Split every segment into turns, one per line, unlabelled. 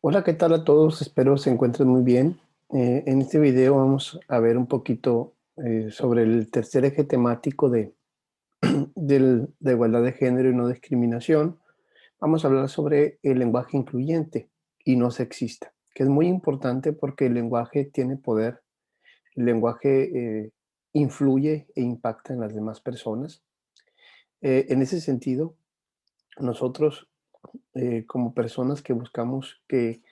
Hola, ¿qué tal a todos? Espero se encuentren muy bien. En este video vamos a ver un poquito sobre el tercer eje temático de igualdad de género y no discriminación. Vamos a hablar sobre el lenguaje incluyente y no sexista, que es muy importante porque el lenguaje tiene poder, el lenguaje influye e impacta en las demás personas. En ese sentido, nosotros como personas que buscamos que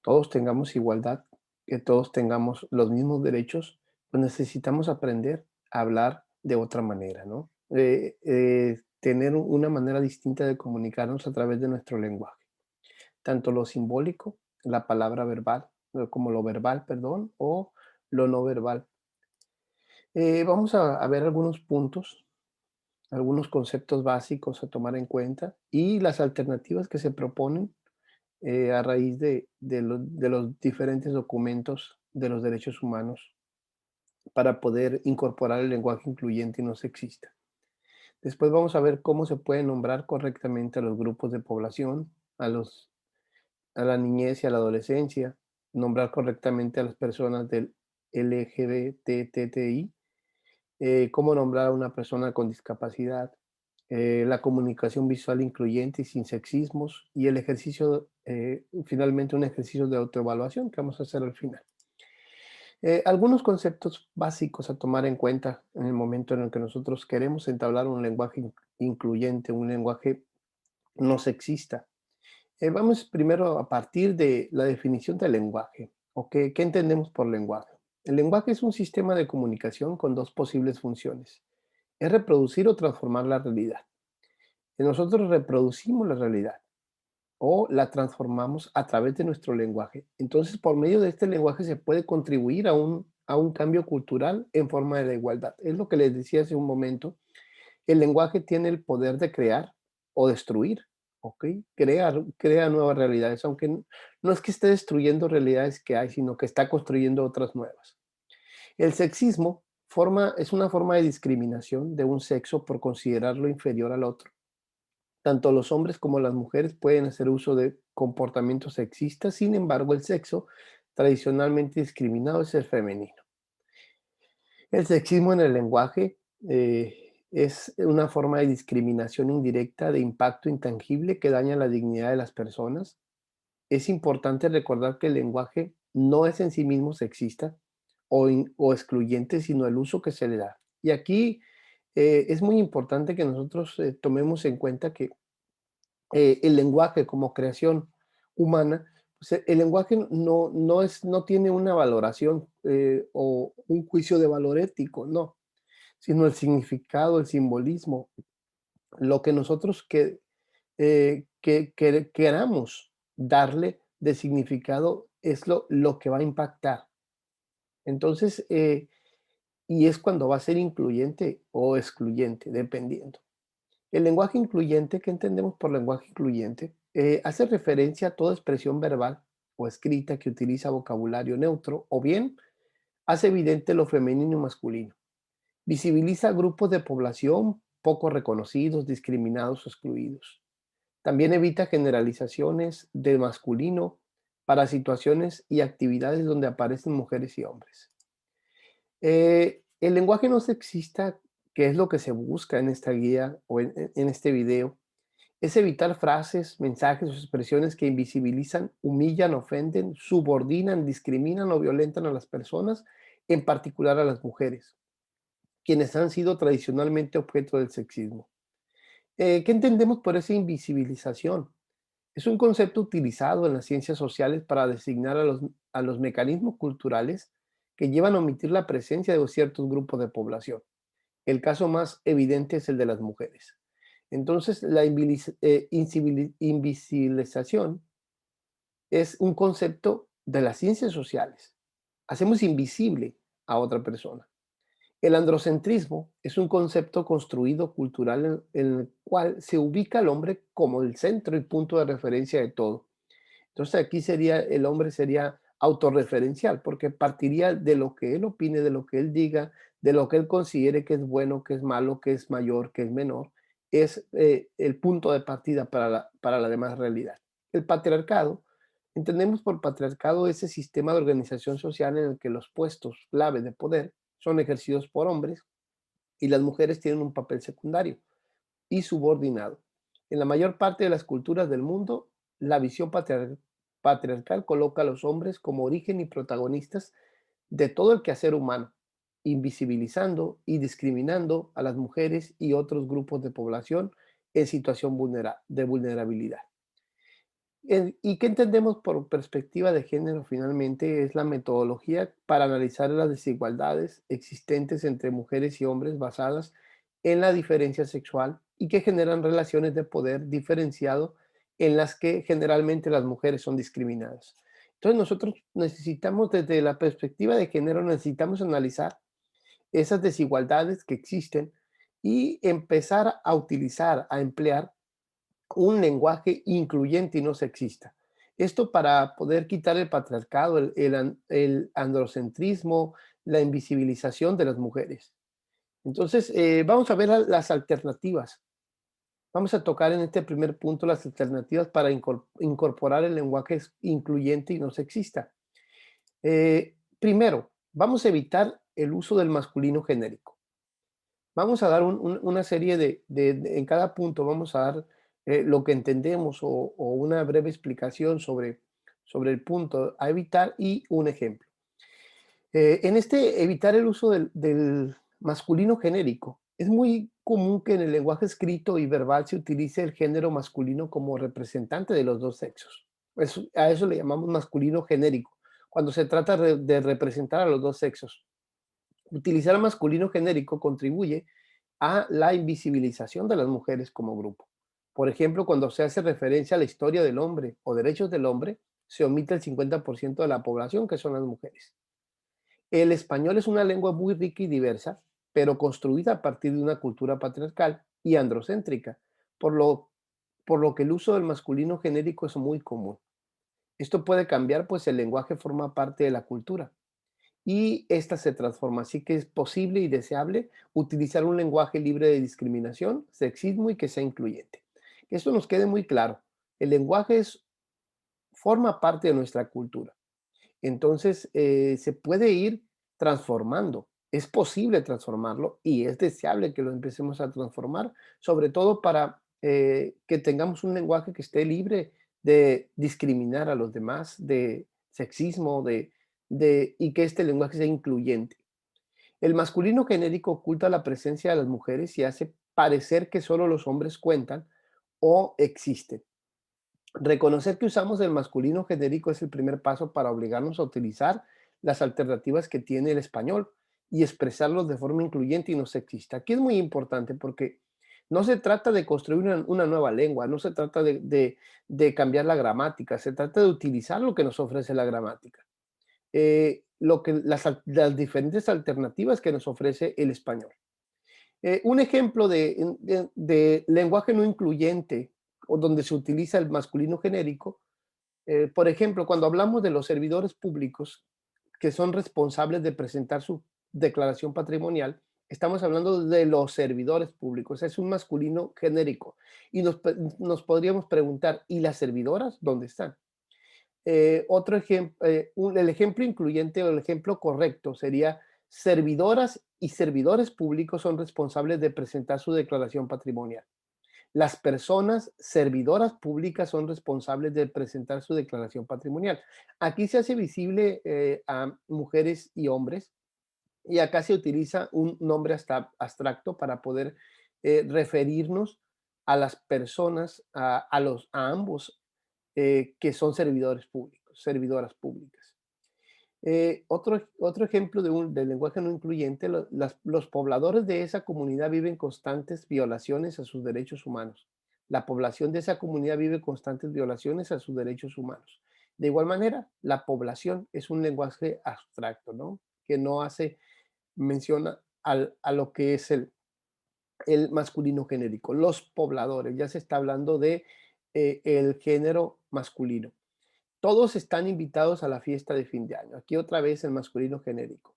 todos tengamos igualdad, que todos tengamos los mismos derechos, pues necesitamos aprender a hablar de otra manera, ¿no? Tener una manera distinta de comunicarnos a través de nuestro lenguaje, tanto lo simbólico, la palabra verbal, como lo verbal, perdón, o lo no verbal. Vamos a ver algunos puntos, algunos conceptos básicos a tomar en cuenta y las alternativas que se proponen a raíz de los diferentes documentos de los derechos humanos para poder incorporar el lenguaje incluyente y no sexista. Después vamos a ver cómo se puede nombrar correctamente a los grupos de población, a la niñez y a la adolescencia, nombrar correctamente a las personas del LGBTTI, cómo nombrar a una persona con discapacidad, la comunicación visual incluyente y sin sexismos y el ejercicio, finalmente un ejercicio de autoevaluación que vamos a hacer al final. Algunos conceptos básicos a tomar en cuenta en el momento en el que nosotros queremos entablar un lenguaje incluyente, un lenguaje no sexista. Vamos primero a partir de la definición del lenguaje. ¿O qué entendemos por lenguaje? El lenguaje es un sistema de comunicación con dos posibles funciones. Es reproducir o transformar la realidad. Nosotros reproducimos la realidad o la transformamos a través de nuestro lenguaje. Entonces, por medio de este lenguaje se puede contribuir a un cambio cultural en forma de la igualdad. Es lo que les decía hace un momento. El lenguaje tiene el poder de crear o destruir, ¿ok? Crea nuevas realidades, aunque no es que esté destruyendo realidades que hay, sino que está construyendo otras nuevas. El sexismo es una forma de discriminación de un sexo por considerarlo inferior al otro. Tanto los hombres como las mujeres pueden hacer uso de comportamientos sexistas, sin embargo, el sexo tradicionalmente discriminado es el femenino. El sexismo en el lenguaje es una forma de discriminación indirecta de impacto intangible que daña la dignidad de las personas. Es importante recordar que el lenguaje no es en sí mismo sexista o excluyente, sino el uso que se le da. Y aquí es muy importante que nosotros tomemos en cuenta que el lenguaje como creación humana, pues el lenguaje no tiene una valoración o un juicio de valor ético, no, sino el significado, el simbolismo, lo que nosotros que queramos darle de significado es lo que va a impactar. Entonces, y es cuando va a ser incluyente o excluyente, dependiendo. El lenguaje incluyente, ¿qué entendemos por lenguaje incluyente? Hace referencia a toda expresión verbal o escrita que utiliza vocabulario neutro o bien hace evidente lo femenino y masculino. Visibiliza grupos de población poco reconocidos, discriminados o excluidos. También evita generalizaciones de masculino para situaciones y actividades donde aparecen mujeres y hombres. El lenguaje no sexista, que es lo que se busca en esta guía o en este video, es evitar frases, mensajes o expresiones que invisibilizan, humillan, ofenden, subordinan, discriminan o violentan a las personas, en particular a las mujeres, quienes han sido tradicionalmente objeto del sexismo. ¿Qué entendemos por esa invisibilización? Es un concepto utilizado en las ciencias sociales para designar a los mecanismos culturales que llevan a omitir la presencia de ciertos grupos de población. El caso más evidente es el de las mujeres. Entonces, la invisibilización es un concepto de las ciencias sociales. Hacemos invisible a otra persona. El androcentrismo es un concepto construido cultural en el cual se ubica al hombre como el centro y punto de referencia de todo. Entonces aquí el hombre sería autorreferencial, porque partiría de lo que él opine, de lo que él diga, de lo que él considere que es bueno, que es malo, que es mayor, que es menor, es el punto de partida para la demás realidad. El patriarcado Entendemos por patriarcado ese sistema de organización social en el que los puestos clave de poder son ejercidos por hombres y las mujeres tienen un papel secundario y subordinado. En la mayor parte de las culturas del mundo, la visión patriarcal coloca a los hombres como origen y protagonistas de todo el quehacer humano, invisibilizando y discriminando a las mujeres y otros grupos de población en situación de vulnerabilidad. ¿Y qué entendemos por perspectiva de género? Finalmente es la metodología para analizar las desigualdades existentes entre mujeres y hombres basadas en la diferencia sexual y que generan relaciones de poder diferenciado en las que generalmente las mujeres son discriminadas. Entonces nosotros necesitamos desde la perspectiva de género, necesitamos analizar esas desigualdades que existen y empezar a utilizar, a emplear un lenguaje incluyente y no sexista. Esto para poder quitar el patriarcado, el androcentrismo, la invisibilización de las mujeres. Entonces, vamos a ver las alternativas. Vamos a tocar en este primer punto las alternativas para incorporar el lenguaje incluyente y no sexista. Primero, vamos a evitar el uso del masculino genérico. Vamos a dar una serie en cada punto vamos a dar lo que entendemos o una breve explicación sobre el punto a evitar y un ejemplo. En este evitar el uso del masculino genérico, es muy común que en el lenguaje escrito y verbal se utilice el género masculino como representante de los dos sexos. A eso le llamamos masculino genérico, cuando se trata de representar a los dos sexos. Utilizar el masculino genérico contribuye a la invisibilización de las mujeres como grupo. Por ejemplo, cuando se hace referencia a la historia del hombre o derechos del hombre, se omite el 50% de la población, que son las mujeres. El español es una lengua muy rica y diversa, pero construida a partir de una cultura patriarcal y androcéntrica, por lo, por lo que el uso del masculino genérico es muy común. Esto puede cambiar, pues el lenguaje forma parte de la cultura y esta se transforma. Así que es posible y deseable utilizar un lenguaje libre de discriminación, sexismo y que sea incluyente. Que esto nos quede muy claro. El lenguaje forma parte de nuestra cultura. Entonces, se puede ir transformando. Es posible transformarlo y es deseable que lo empecemos a transformar, sobre todo para que tengamos un lenguaje que esté libre de discriminar a los demás, de sexismo, y que este lenguaje sea incluyente. El masculino genérico oculta la presencia de las mujeres y hace parecer que solo los hombres cuentan o existen. Reconocer que usamos el masculino genérico es el primer paso para obligarnos a utilizar las alternativas que tiene el español y expresarlos de forma incluyente y no sexista. Aquí es muy importante porque no se trata de construir una nueva lengua, no se trata de cambiar la gramática, se trata de utilizar lo que nos ofrece la gramática, las diferentes alternativas que nos ofrece el español. Un ejemplo de lenguaje no incluyente o donde se utiliza el masculino genérico, por ejemplo, cuando hablamos de los servidores públicos que son responsables de presentar su declaración patrimonial, estamos hablando de los servidores públicos, es un masculino genérico. Y nos podríamos preguntar, ¿y las servidoras dónde están? Otro ejemplo, el ejemplo incluyente o el ejemplo correcto sería servidoras y servidores públicos son responsables de presentar su declaración patrimonial. Las personas servidoras públicas son responsables de presentar su declaración patrimonial. Aquí se hace visible a mujeres y hombres y acá se utiliza un nombre hasta abstracto para poder referirnos a las personas, a ambos que son servidores públicos, servidoras públicas. Otro ejemplo del lenguaje no incluyente, los pobladores de esa comunidad viven constantes violaciones a sus derechos humanos. La población de esa comunidad vive constantes violaciones a sus derechos humanos. De igual manera, la población es un lenguaje abstracto, ¿no? Que no hace mención a lo que es el masculino genérico. Los pobladores, ya se está hablando de el género masculino. Todos están invitados a la fiesta de fin de año. Aquí otra vez el masculino genérico.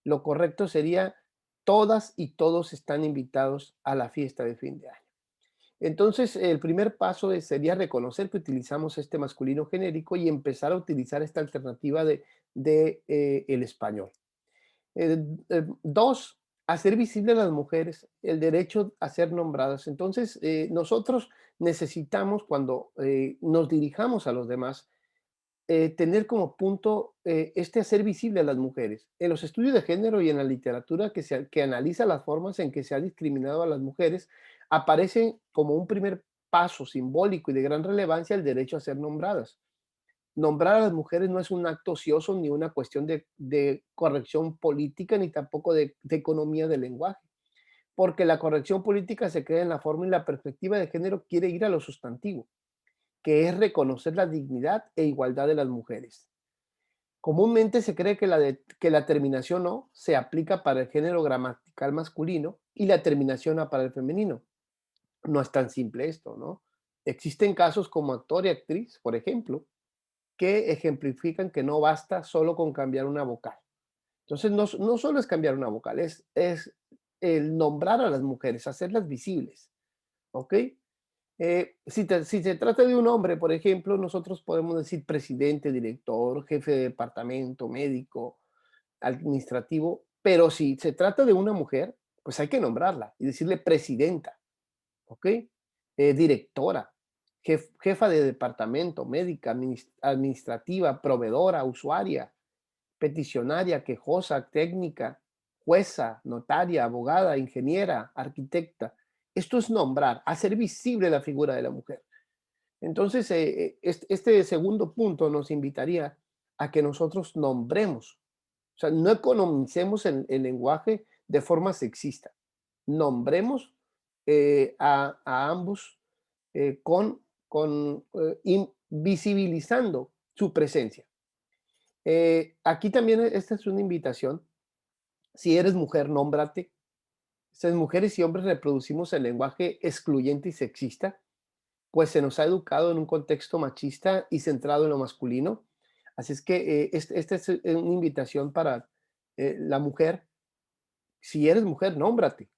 Lo correcto sería todas y todos están invitados a la fiesta de fin de año. Entonces, el primer paso sería reconocer que utilizamos este masculino genérico y empezar a utilizar esta alternativa de el español. Dos, hacer visible a las mujeres el derecho a ser nombradas. Entonces, nosotros necesitamos, cuando nos dirijamos a los demás, tener como punto este hacer visible a las mujeres. En los estudios de género y en la literatura que analiza las formas en que se ha discriminado a las mujeres, aparece como un primer paso simbólico y de gran relevancia el derecho a ser nombradas. Nombrar a las mujeres no es un acto ocioso ni una cuestión de corrección política ni tampoco de economía del lenguaje, porque la corrección política se crea en la forma y la perspectiva de género quiere ir a lo sustantivo, que es reconocer la dignidad e igualdad de las mujeres. Comúnmente se cree que la terminación "o" se aplica para el género gramatical masculino y la terminación "a" para el femenino. No es tan simple esto, ¿no? Existen casos como actor y actriz, por ejemplo, que ejemplifican que no basta solo con cambiar una vocal. Entonces, no solo es cambiar una vocal, es el nombrar a las mujeres, hacerlas visibles, ¿ok? Si se trata de un hombre, por ejemplo, nosotros podemos decir presidente, director, jefe de departamento, médico, administrativo, pero si se trata de una mujer, pues hay que nombrarla y decirle presidenta, ¿ok? Directora, jefa de departamento, médica, administrativa, proveedora, usuaria, peticionaria, quejosa, técnica, jueza, notaria, abogada, ingeniera, arquitecta. Esto es nombrar, hacer visible la figura de la mujer. Entonces, este segundo punto nos invitaría a que nosotros nombremos, o sea, no economicemos el lenguaje de forma sexista. Nombremos a ambos visibilizando su presencia. Aquí también esta es una invitación. Si eres mujer, nómbrate. Si mujeres y hombres reproducimos el lenguaje excluyente y sexista, pues se nos ha educado en un contexto machista y centrado en lo masculino. Así es que esta es una invitación para la mujer. Si eres mujer, nómbrate.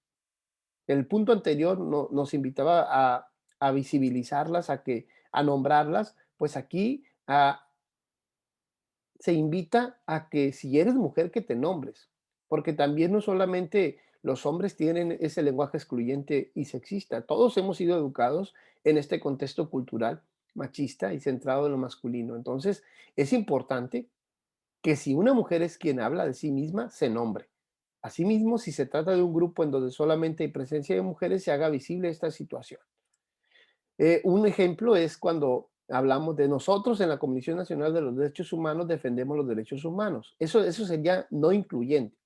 El punto anterior nos invitaba a visibilizarlas, a nombrarlas, pues aquí se invita a que si eres mujer que te nombres, porque también no solamente los hombres tienen ese lenguaje excluyente y sexista, todos hemos sido educados en este contexto cultural machista y centrado en lo masculino. Entonces, es importante que si una mujer es quien habla de sí misma, se nombre. Asimismo, si se trata de un grupo en donde solamente hay presencia de mujeres, se haga visible esta situación. Un ejemplo es cuando hablamos de nosotros en la Comisión Nacional de los Derechos Humanos defendemos los derechos humanos. Eso sería no incluyente.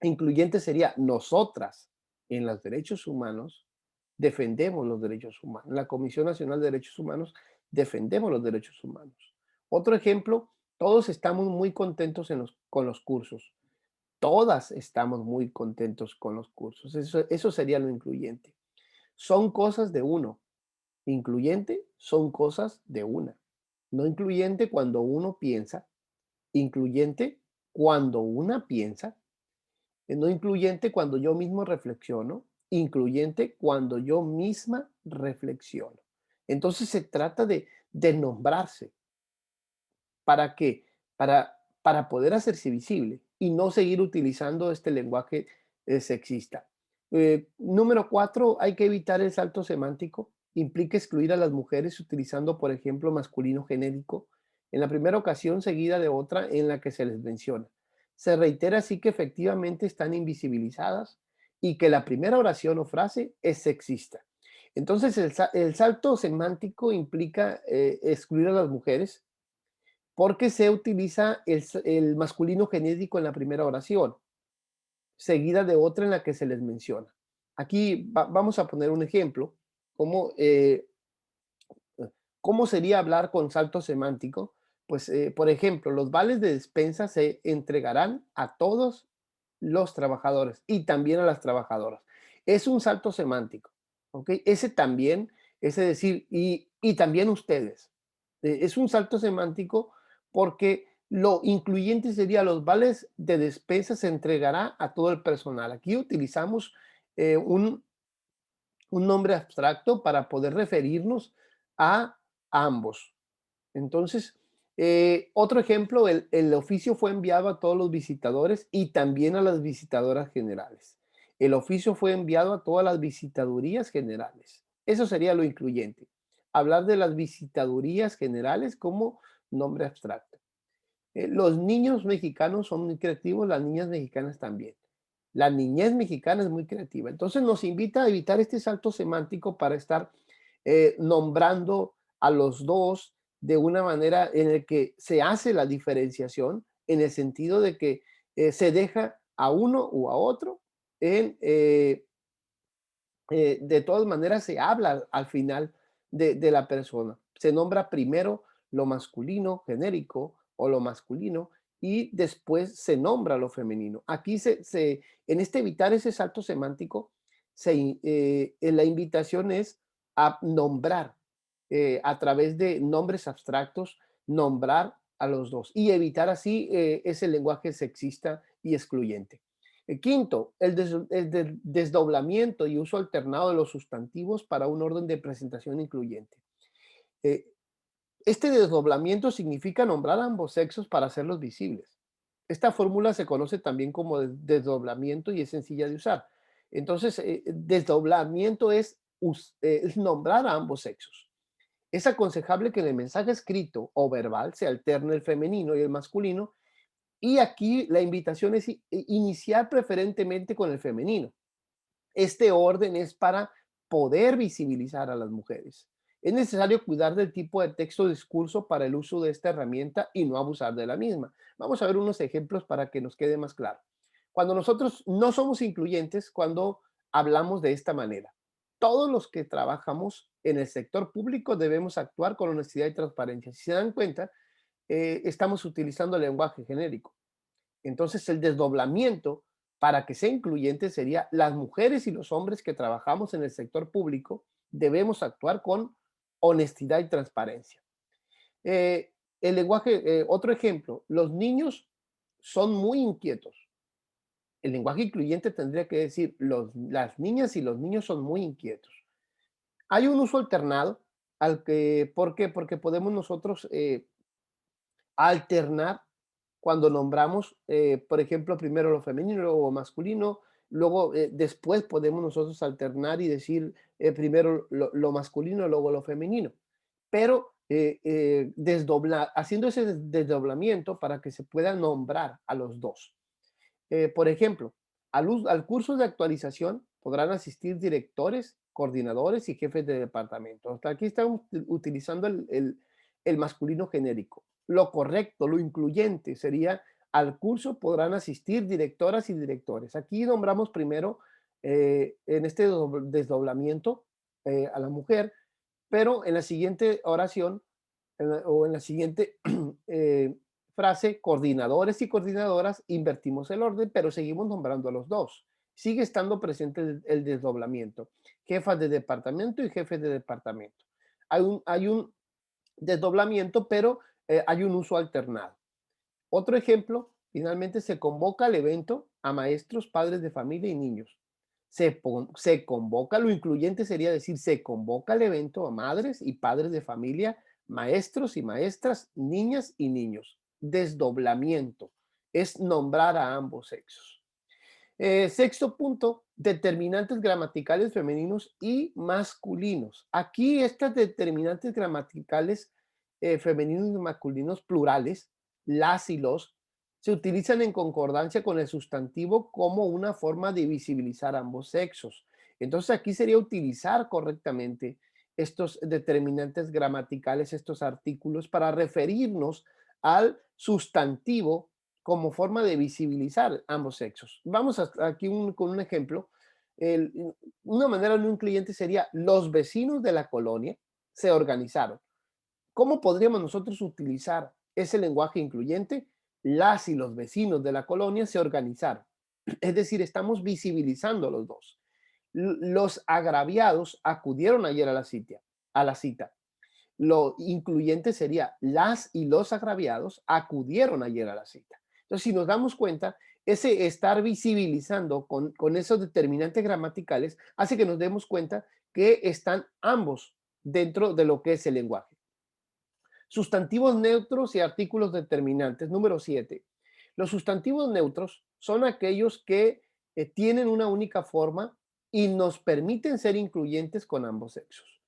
Incluyente sería nosotras en los derechos humanos defendemos los derechos humanos. La Comisión Nacional de Derechos Humanos defendemos los derechos humanos. Otro ejemplo, todos estamos muy contentos con los cursos. Todas estamos muy contentos con los cursos. Eso sería lo incluyente. Son cosas de uno. Incluyente son cosas de una. No incluyente cuando uno piensa, incluyente cuando una piensa, no incluyente cuando yo mismo reflexiono, incluyente cuando yo misma reflexiono. Entonces se trata de nombrarse. ¿Para qué? Para poder hacerse visible y no seguir utilizando este lenguaje sexista. Número cuatro, hay que evitar el salto semántico. Implica excluir a las mujeres utilizando, por ejemplo, masculino genérico en la primera ocasión seguida de otra en la que se les menciona. Se reitera así que efectivamente están invisibilizadas y que la primera oración o frase es sexista. Entonces, el salto semántico implica excluir a las mujeres porque se utiliza el masculino genérico en la primera oración, seguida de otra en la que se les menciona. Aquí vamos a poner un ejemplo, cómo, cómo sería hablar con salto semántico. Pues, por ejemplo, los vales de despensa se entregarán a todos los trabajadores y también a las trabajadoras. Es un salto semántico, ¿ok? Ese también, ese decir, y también ustedes. Es un salto semántico porque lo incluyente sería los vales de despensa se entregará a todo el personal. Aquí utilizamos un un nombre abstracto para poder referirnos a ambos. Entonces, otro ejemplo, el oficio fue enviado a todos los visitadores y también a las visitadoras generales. El oficio fue enviado a todas las visitadurías generales. Eso sería lo incluyente. Hablar de las visitadurías generales como nombre abstracto. Los niños mexicanos son muy creativos, las niñas mexicanas también. La niñez mexicana es muy creativa. Entonces nos invita a evitar este salto semántico para estar nombrando a los dos de una manera en la que se hace la diferenciación, en el sentido de que se deja a uno o a otro en, de todas maneras se habla al final de la persona. Se nombra primero lo masculino genérico o lo masculino y después se nombra lo femenino. Aquí en este evitar ese salto semántico, la invitación es a nombrar a través de nombres abstractos, nombrar a los dos y evitar así ese lenguaje sexista y excluyente. Quinto, el desdoblamiento y uso alternado de los sustantivos para un orden de presentación incluyente. Eh, este desdoblamiento significa nombrar a ambos sexos para hacerlos visibles. Esta fórmula se conoce también como desdoblamiento y es sencilla de usar. Entonces, desdoblamiento es nombrar a ambos sexos. Es aconsejable que en el mensaje escrito o verbal se alterne el femenino y el masculino, y aquí la invitación es iniciar preferentemente con el femenino. Este orden es para poder visibilizar a las mujeres. Es necesario cuidar del tipo de texto o discurso para el uso de esta herramienta y no abusar de la misma. Vamos a ver unos ejemplos para que nos quede más claro. Cuando nosotros no somos incluyentes, cuando hablamos de esta manera. Todos los que trabajamos en el sector público debemos actuar con honestidad y transparencia. Si se dan cuenta, estamos utilizando el lenguaje genérico. Entonces, el desdoblamiento para que sea incluyente sería las mujeres y los hombres que trabajamos en el sector público debemos actuar con honestidad y transparencia. El lenguaje, otro ejemplo, los niños son muy inquietos. El lenguaje incluyente tendría que decir las niñas y los niños son muy inquietos. Hay un uso alternado ¿por qué? Porque podemos nosotros alternar cuando nombramos, por ejemplo, primero lo femenino, luego lo masculino, luego después podemos nosotros alternar y decir primero lo masculino, luego lo femenino. Pero haciendo ese desdoblamiento para que se pueda nombrar a los dos. Por ejemplo, al curso de actualización podrán asistir directores, coordinadores y jefes de departamento. Hasta aquí estamos utilizando el masculino genérico. Lo correcto, lo incluyente sería al curso podrán asistir directoras y directores. Aquí nombramos primero en este desdoblamiento a la mujer, pero en la siguiente oración o en la siguiente eh, frase, coordinadores y coordinadoras, invertimos el orden, pero seguimos nombrando a los dos. Sigue estando presente el desdoblamiento. Jefas de departamento y jefes de departamento. Hay un desdoblamiento, pero hay un uso alternado. Otro ejemplo, finalmente se convoca al evento a maestros, padres de familia y niños. Se convoca, lo incluyente sería decir, se convoca al evento a madres y padres de familia, maestros y maestras, niñas y niños. Desdoblamiento es nombrar a ambos sexos. Sexto punto, determinantes gramaticales femeninos y masculinos. Aquí estas determinantes gramaticales femeninos y masculinos plurales, las y los, se utilizan en concordancia con el sustantivo como una forma de visibilizar ambos sexos. Entonces aquí sería utilizar correctamente estos determinantes gramaticales, estos artículos, para referirnos al sustantivo como forma de visibilizar ambos sexos. Vamos aquí con un ejemplo. El- una manera de un cliente sería: los vecinos de la colonia se organizaron. ¿Cómo podríamos nosotros utilizar ese lenguaje incluyente? Las y los vecinos de la colonia se organizaron. Es decir, estamos visibilizando a los dos. Los agraviados acudieron ayer a la cita. Lo incluyente sería: las y los agraviados acudieron ayer a la cita. Entonces, si nos damos cuenta, ese estar visibilizando con esos determinantes gramaticales hace que nos demos cuenta que están ambos dentro de lo que es el lenguaje. Sustantivos neutros y artículos determinantes. Número 7. Los sustantivos neutros son aquellos que tienen una única forma y nos permiten ser incluyentes con ambos sexos.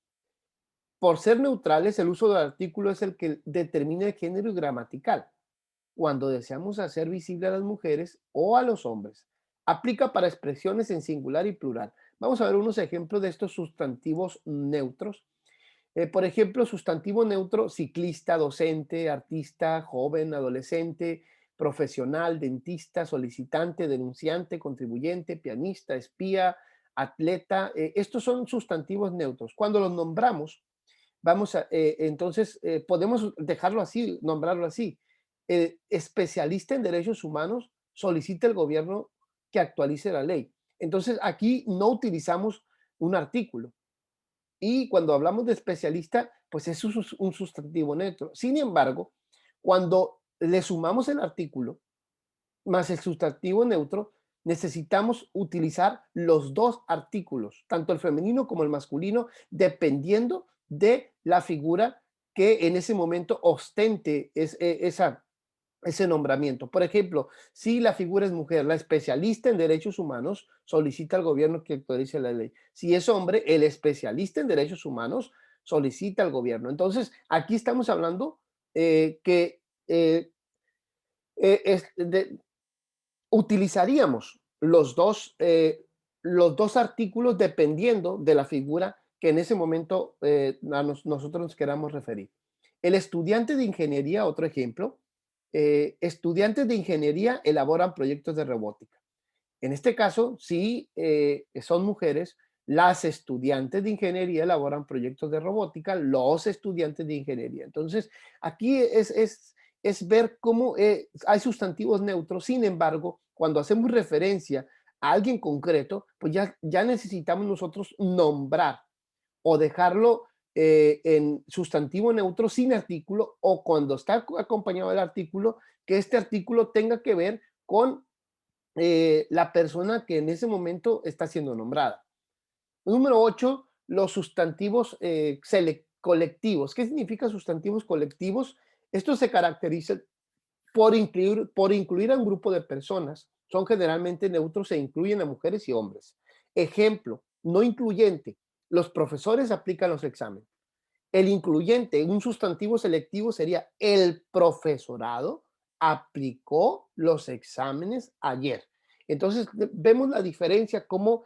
Por ser neutrales, el uso del artículo es el que determina el género gramatical cuando deseamos hacer visible a las mujeres o a los hombres. Aplica para expresiones en singular y plural. Vamos a ver unos ejemplos de estos sustantivos neutros. Por ejemplo, sustantivo neutro, ciclista, docente, artista, joven, adolescente, profesional, dentista, solicitante, denunciante, contribuyente, pianista, espía, atleta. Estos son sustantivos neutros. Cuando los nombramos, entonces, podemos dejarlo así, nombrarlo así. Especialista en derechos humanos solicita el gobierno que actualice la ley. Entonces, aquí no utilizamos un artículo. Y cuando hablamos de especialista, pues es un sustantivo neutro. Sin embargo, cuando le sumamos el artículo más el sustantivo neutro, necesitamos utilizar los dos artículos, tanto el femenino como el masculino, dependiendo de la figura que en ese momento ostente ese nombramiento. Por ejemplo, si la figura es mujer, la especialista en derechos humanos solicita al gobierno que actualice la ley. Si es hombre, el especialista en derechos humanos solicita al gobierno. Entonces, aquí estamos hablando que es de, utilizaríamos los dos artículos dependiendo de la figura que en ese momento nosotros nos queramos referir. El estudiante de ingeniería, otro ejemplo, estudiantes de ingeniería elaboran proyectos de robótica. En este caso, si son mujeres, las estudiantes de ingeniería elaboran proyectos de robótica, los estudiantes de ingeniería. Entonces, aquí es ver cómo hay sustantivos neutros. Sin embargo, cuando hacemos referencia a alguien concreto, pues ya necesitamos nosotros nombrar o dejarlo en sustantivo neutro sin artículo, o cuando está acompañado del artículo, que este artículo tenga que ver con la persona que en ese momento está siendo nombrada. Número 8, los sustantivos colectivos. ¿Qué significa sustantivos colectivos? Estos se caracterizan por incluir a un grupo de personas. Son generalmente neutros e incluyen a mujeres y hombres. Ejemplo, no incluyente. Los profesores aplican los exámenes. El incluyente, un sustantivo selectivo sería el profesorado aplicó los exámenes ayer. Entonces vemos la diferencia como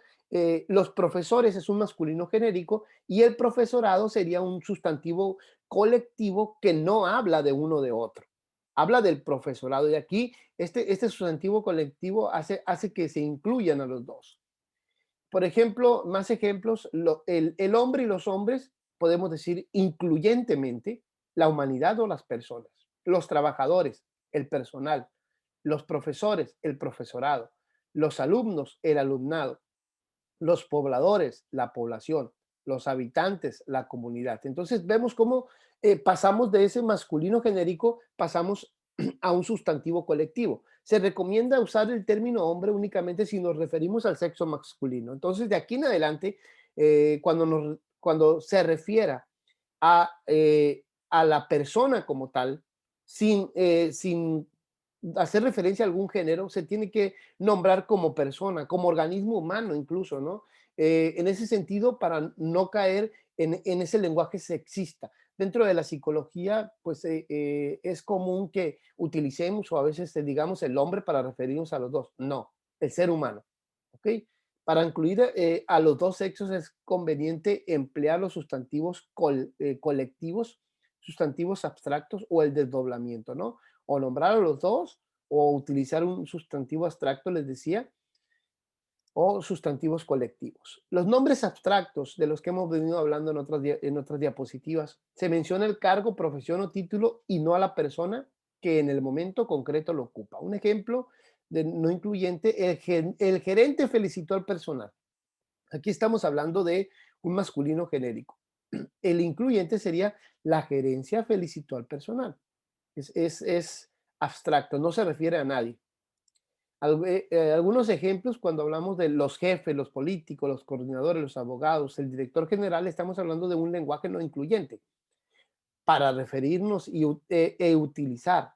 los profesores es un masculino genérico y el profesorado sería un sustantivo colectivo que no habla de uno de otro. Habla del profesorado y aquí este sustantivo colectivo hace que se incluyan a los dos. Por ejemplo, más ejemplos, el hombre y los hombres, podemos decir incluyentemente, la humanidad o las personas, los trabajadores, el personal, los profesores, el profesorado, los alumnos, el alumnado, los pobladores, la población, los habitantes, la comunidad. Entonces vemos cómo pasamos de ese masculino genérico, pasamos a un sustantivo colectivo. Se recomienda usar el término hombre únicamente si nos referimos al sexo masculino. Entonces, de aquí en adelante, cuando se refiera a la persona como tal, sin hacer referencia a algún género, se tiene que nombrar como persona, como organismo humano incluso, ¿no? En ese sentido, para no caer en ese lenguaje sexista. Dentro de la psicología, pues es común que utilicemos o a veces digamos el hombre para referirnos a los dos. No, el ser humano. ¿Ok? Para incluir a los dos sexos es conveniente emplear los sustantivos colectivos, sustantivos abstractos o el desdoblamiento, ¿no? O nombrar a los dos o utilizar un sustantivo abstracto, les decía, o sustantivos colectivos. Los nombres abstractos de los que hemos venido hablando en otras diapositivas, se menciona el cargo, profesión o título y no a la persona que en el momento concreto lo ocupa. Un ejemplo de no incluyente, el gerente felicitó al personal. Aquí estamos hablando de un masculino genérico. El incluyente sería la gerencia felicitó al personal. Es abstracto, no se refiere a nadie. Algunos ejemplos cuando hablamos de los jefes, los políticos, los coordinadores, los abogados, el director general, estamos hablando de un lenguaje no incluyente para referirnos utilizar,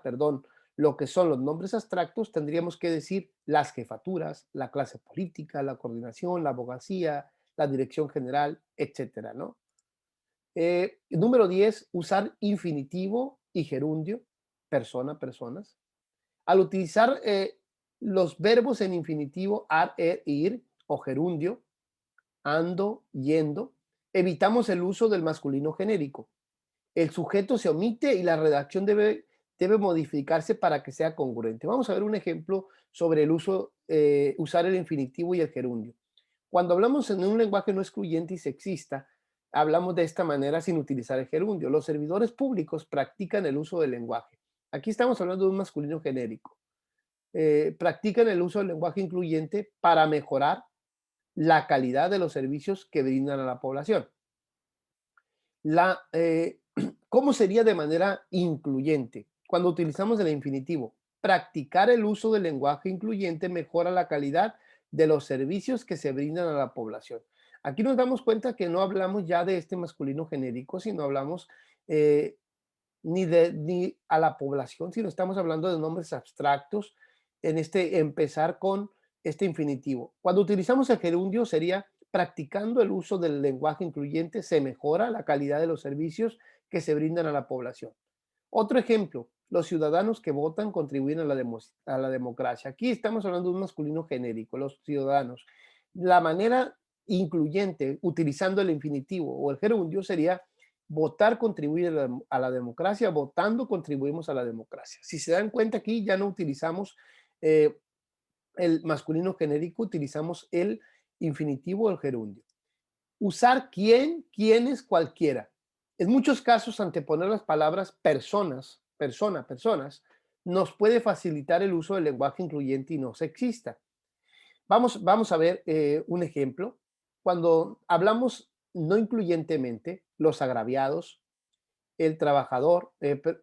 perdón, lo que son los nombres abstractos, tendríamos que decir las jefaturas, la clase política, la coordinación, la abogacía, la dirección general, etcétera, ¿no? Número 10, usar infinitivo y gerundio, persona, personas. Al utilizar los verbos en infinitivo, ar, ir o gerundio, ando, yendo, evitamos el uso del masculino genérico. El sujeto se omite y la redacción debe modificarse para que sea congruente. Vamos a ver un ejemplo sobre el usar el infinitivo y el gerundio. Cuando hablamos en un lenguaje no excluyente y sexista, hablamos de esta manera sin utilizar el gerundio. Los servidores públicos practican el uso del lenguaje. Aquí estamos hablando de un masculino genérico. Practican el uso del lenguaje incluyente para mejorar la calidad de los servicios que brindan a la población. La, ¿Cómo sería de manera incluyente? Cuando utilizamos el infinitivo, practicar el uso del lenguaje incluyente mejora la calidad de los servicios que se brindan a la población. Aquí nos damos cuenta que no hablamos ya de este masculino genérico, sino hablamos eh, ni a la población, sino estamos hablando de nombres abstractos en este empezar con este infinitivo. Cuando utilizamos el gerundio sería practicando el uso del lenguaje incluyente se mejora la calidad de los servicios que se brindan a la población. Otro ejemplo, los ciudadanos que votan contribuyen a la democracia. Aquí estamos hablando de un masculino genérico, los ciudadanos. La manera incluyente, utilizando el infinitivo o el gerundio, sería votar contribuye a la democracia, votando contribuimos a la democracia. Si se dan cuenta aquí ya no utilizamos eh, el masculino genérico, utilizamos el infinitivo o el gerundio. Usar quién, quiénes, cualquiera. En muchos casos, anteponer las palabras personas, persona, personas, nos puede facilitar el uso del lenguaje incluyente y no sexista. Vamos a ver un ejemplo. Cuando hablamos no incluyentemente, los agraviados, el trabajador,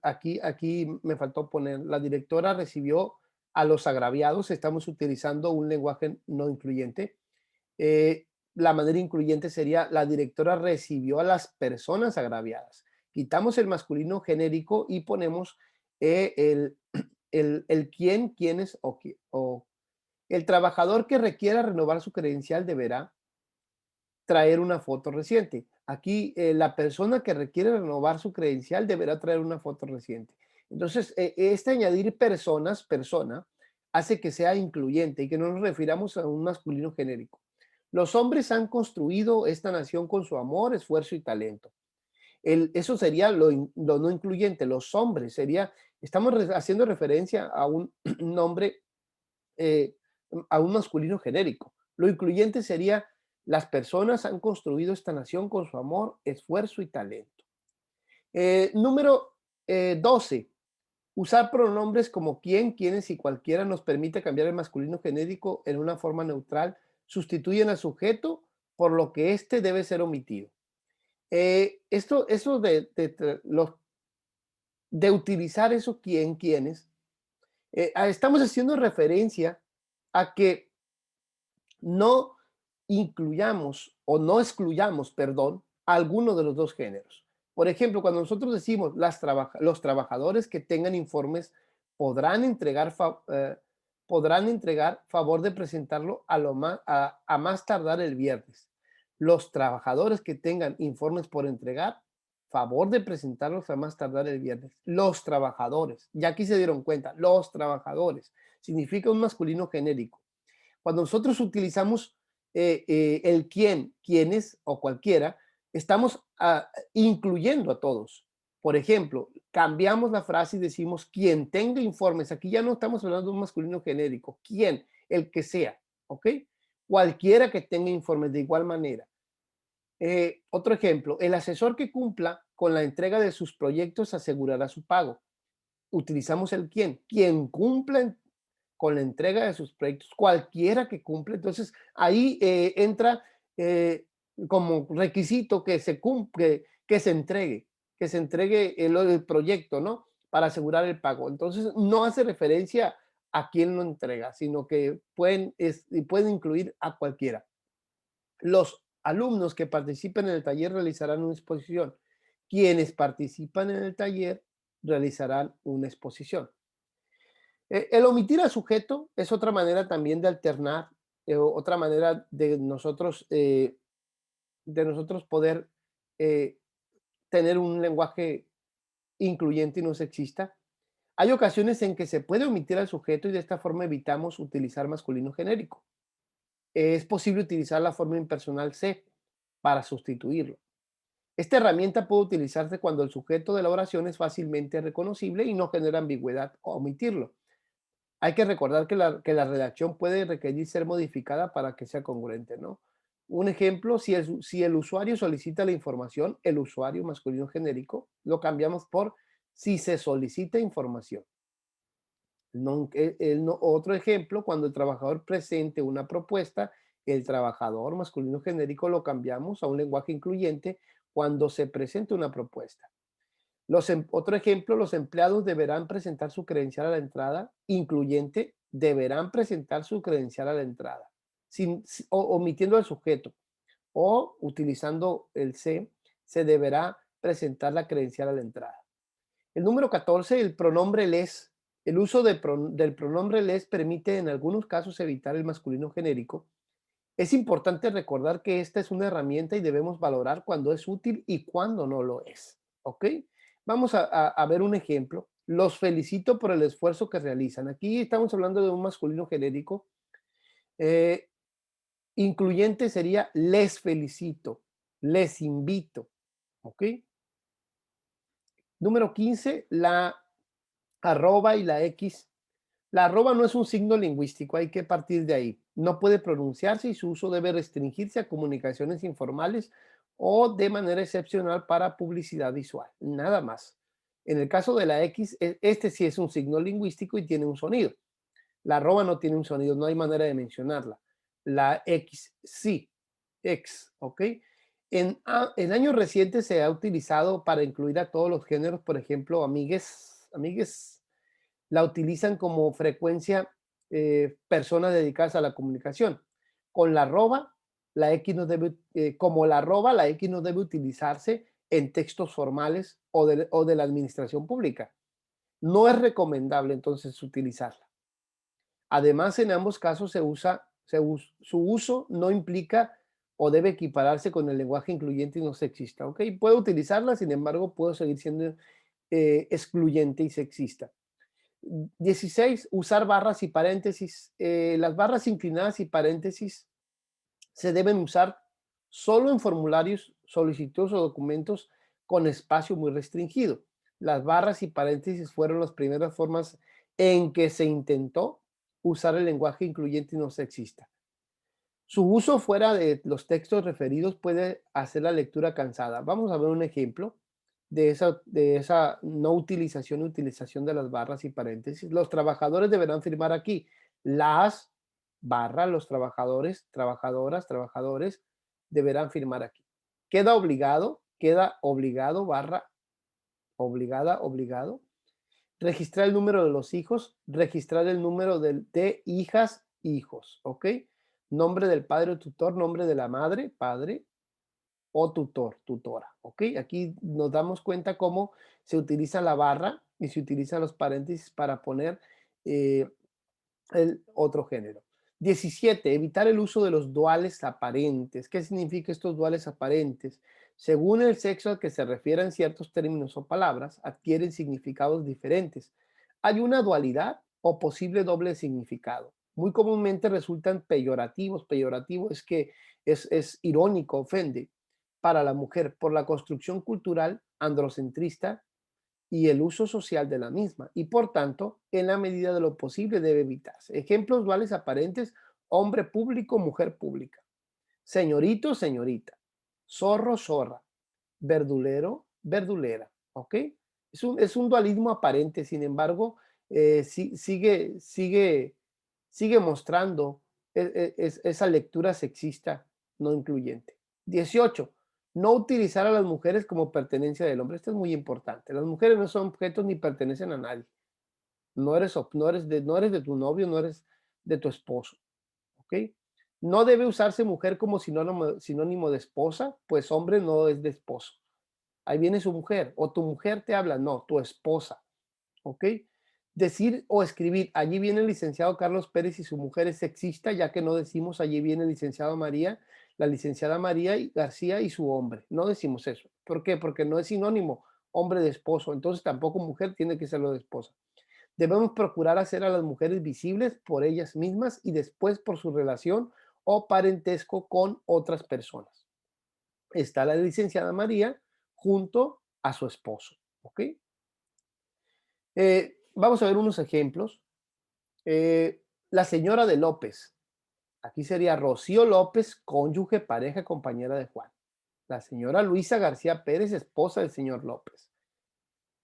aquí me faltó poner, la directora recibió a los agraviados, estamos utilizando un lenguaje no incluyente. La manera incluyente sería la directora recibió a las personas agraviadas. Quitamos el masculino genérico y ponemos el, el quién, quiénes o el trabajador que requiera renovar su credencial deberá traer una foto reciente. Aquí la persona que requiere renovar su credencial deberá traer una foto reciente. Entonces, este añadir personas, persona, hace que sea incluyente y que no nos refiramos a un masculino genérico. Los hombres han construido esta nación con su amor, esfuerzo y talento. Eso sería lo no incluyente. Los hombres sería, estamos haciendo referencia a un nombre, eh, a un masculino genérico. Lo incluyente sería las personas han construido esta nación con su amor, esfuerzo y talento. Número 12. Usar pronombres como quién, quiénes y cualquiera nos permite cambiar el masculino genérico en una forma neutral. Sustituyen al sujeto, por lo que éste debe ser omitido. Eso de utilizar eso quién, quiénes, estamos haciendo referencia a que no incluyamos o no excluyamos, perdón, a alguno de los dos géneros. Por ejemplo, cuando nosotros decimos los trabajadores que tengan informes podrán entregar, podrán entregar favor de presentarlo a más tardar el viernes. Los trabajadores que tengan informes por entregar, favor de presentarlos a más tardar el viernes. Los trabajadores, ya aquí se dieron cuenta, los trabajadores, significa un masculino genérico. Cuando nosotros utilizamos el quién, quiénes o cualquiera, estamos incluyendo a todos. Por ejemplo, cambiamos la frase y decimos quien tenga informes. Aquí ya no estamos hablando de un masculino genérico. ¿Quién? El que sea, ¿ok? Cualquiera que tenga informes de igual manera. Otro ejemplo, el asesor que cumpla con la entrega de sus proyectos asegurará su pago. Utilizamos el quién. Quien cumpla con la entrega de sus proyectos, cualquiera que cumple. Entonces, ahí entra como requisito que se cumple, que se entregue el proyecto, ¿no? Para asegurar el pago. Entonces, no hace referencia a quién lo entrega, sino que pueden incluir a cualquiera. Los alumnos que participen en el taller realizarán una exposición. Quienes participan en el taller realizarán una exposición. El omitir al sujeto es otra manera también de alternar, otra manera de nosotros poder eh, tener un lenguaje incluyente y no sexista. Hay ocasiones en que se puede omitir al sujeto y de esta forma evitamos utilizar masculino genérico. Es posible utilizar la forma impersonal se para sustituirlo. Esta herramienta puede utilizarse cuando el sujeto de la oración es fácilmente reconocible y no genera ambigüedad o omitirlo. Hay que recordar que la redacción puede requerir ser modificada para que sea congruente, ¿no? Un ejemplo, si el usuario solicita la información, el usuario masculino genérico, lo cambiamos por si se solicita información. Otro ejemplo, cuando el trabajador presente una propuesta, el trabajador masculino genérico lo cambiamos a un lenguaje incluyente cuando se presenta una propuesta. Otro ejemplo, los empleados deberán presentar su credencial a la entrada, incluyente, deberán presentar su credencial a la entrada, omitiendo al sujeto o utilizando el se deberá presentar la credencial a la entrada. El número 14, el pronombre les. El uso del pronombre les permite en algunos casos evitar el masculino genérico. Es importante recordar que esta es una herramienta y debemos valorar cuando es útil y cuando no lo es. ¿Ok? Vamos a ver un ejemplo. Los felicito por el esfuerzo que realizan. Aquí estamos hablando de un masculino genérico. Eh, Incluyente sería les felicito, les invito. ¿Ok? Número 15, la arroba y la X. La arroba no es un signo lingüístico, hay que partir de ahí. No puede pronunciarse y su uso debe restringirse a comunicaciones informales o de manera excepcional para publicidad visual, nada más. En el caso de la X, este sí es un signo lingüístico y tiene un sonido. La arroba no tiene un sonido, no hay manera de mencionarla. La X sí, X, ¿ok? En años recientes se ha utilizado para incluir a todos los géneros, por ejemplo, amigues, amigues la utilizan como frecuencia personas dedicadas a la comunicación. Con la arroba, la X no debe, como la arroba, la X no debe utilizarse en textos formales o de la administración pública. No es recomendable entonces utilizarla. Además, en ambos casos su uso no implica o debe equipararse con el lenguaje incluyente y no sexista. ¿Ok? Puedo utilizarla, sin embargo, puedo seguir siendo excluyente y sexista. 16, usar barras y paréntesis. Las barras inclinadas y paréntesis se deben usar solo en formularios, solicitudes o documentos con espacio muy restringido. Las barras y paréntesis fueron las primeras formas en que se intentó usar el lenguaje incluyente y no sexista. Su uso fuera de los textos referidos puede hacer la lectura cansada. Vamos a ver un ejemplo de esa no utilización y utilización de las barras y paréntesis. Los trabajadores deberán firmar aquí. Las barras, los trabajadores, trabajadoras, trabajadores deberán firmar aquí. Queda obligado, barra, obligada, obligado. Registrar el número de los hijos, registrar el número de hijas, hijos, ¿ok? Nombre del padre o tutor, nombre de la madre, padre, o tutor, tutora, ¿ok? Aquí nos damos cuenta cómo se utiliza la barra y se utilizan los paréntesis para poner eh, el otro género. 17. Evitar el uso de los duales aparentes. ¿Qué significa estos duales aparentes? Según el sexo al que se refieran ciertos términos o palabras, adquieren significados diferentes. Hay una dualidad o posible doble significado. Muy comúnmente resultan peyorativos. Peyorativo es que es irónico, ofende para la mujer por la construcción cultural androcentrista y el uso social de la misma, y por tanto, en la medida de lo posible debe evitarse. Ejemplos duales aparentes: hombre público, mujer pública, señorito, señorita, zorro, zorra, verdulero, verdulera, ¿ok? Es un dualismo aparente, sin embargo, sigue mostrando esa lectura sexista no incluyente. 18. No utilizar a las mujeres como pertenencia del hombre. Esto es muy importante. Las mujeres no son objetos ni pertenecen a nadie. no eres de tu novio, no eres de tu esposo, ¿ok? No debe usarse mujer como sinónimo de esposa, pues hombre no es de esposo. Ahí viene su mujer, o tu mujer te habla, no, tu esposa, ¿ok? Decir o escribir, allí viene el licenciado Carlos Pérez y su mujer es sexista, ya que no decimos allí viene el licenciado María, la licenciada María García y su hombre. No decimos eso. ¿Por qué? Porque no es sinónimo hombre de esposo, entonces tampoco mujer tiene que serlo de esposa. Debemos procurar hacer a las mujeres visibles por ellas mismas y después por su relación o parentesco con otras personas. Está la licenciada María junto a su esposo, ¿ok? Vamos a ver unos ejemplos. La señora de López. Aquí sería Rocío López, cónyuge, pareja, compañera de Juan. La señora Luisa García Pérez, esposa del señor López.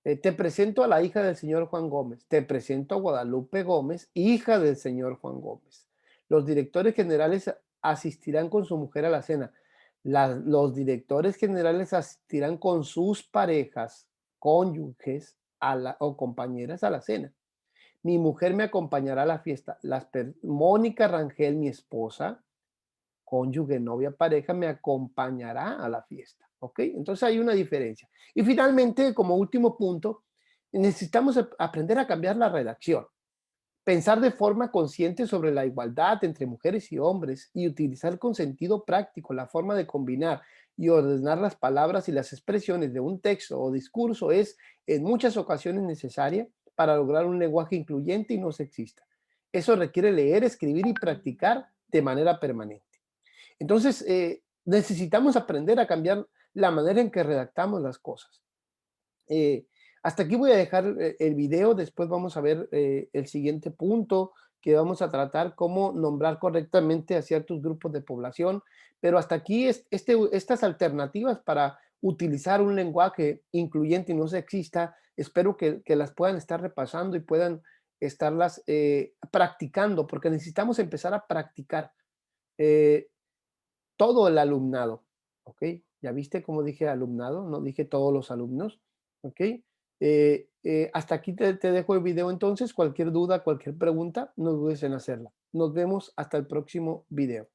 Te presento a la hija del señor Juan Gómez. Te presento a Guadalupe Gómez, hija del señor Juan Gómez. Los directores generales asistirán con su mujer a la cena. Los directores generales asistirán con sus parejas, cónyuges o compañeras a la cena. Mi mujer me acompañará a la fiesta. Mónica Rangel, mi esposa, cónyuge, novia, pareja, me acompañará a la fiesta. ¿Ok? Entonces hay una diferencia. Y finalmente, como último punto, necesitamos aprender a cambiar la redacción. Pensar de forma consciente sobre la igualdad entre mujeres y hombres y utilizar con sentido práctico la forma de combinar y ordenar las palabras y las expresiones de un texto o discurso es en muchas ocasiones necesaria para lograr un lenguaje incluyente y no sexista. Eso requiere leer, escribir y practicar de manera permanente. Entonces, necesitamos aprender a cambiar la manera en que redactamos las cosas. Eh, Hasta aquí voy a dejar el video, después vamos a ver el siguiente punto que vamos a tratar, cómo nombrar correctamente a ciertos grupos de población, pero hasta aquí estas alternativas para utilizar un lenguaje incluyente y no sexista, espero que las puedan estar repasando y puedan estarlas practicando, porque necesitamos empezar a practicar. Eh, Todo el alumnado, ¿ok? ¿Ya viste cómo dije alumnado? No dije todos los alumnos, ¿ok? Hasta aquí te dejo el video entonces. Cualquier duda, cualquier pregunta, no dudes en hacerla. Nos vemos hasta el próximo video.